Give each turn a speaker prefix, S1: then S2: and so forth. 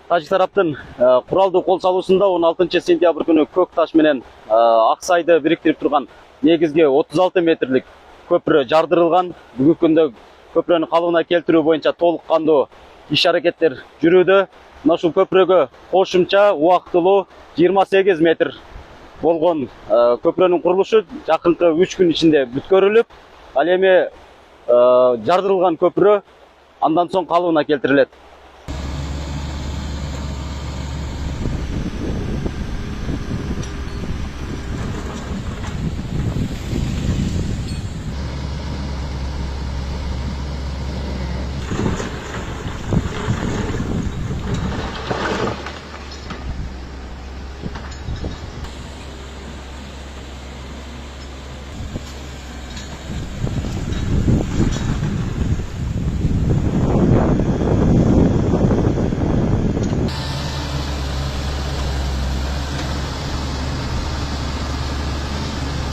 S1: Тажик тараптын куралдуу кол салуусунда 16 сентябрь күнү көк таш менен Аксайды бириктирип турган негизги 36 метрлик көпүрө жардырылган. Бүгүнкү күндө көпүрөнү калыбына келтирүү боюнча толук кандуу иш-аракеттер жүрүүдө. Мына ушул көпүрөгө кошумча убактылуу 28 метр болгон көпүрөнүн курулушу жакынкы 3 күн ичинде бүткөрүлүп, ал эми жардырылган көпүрө андан соң калыбына келтирилет.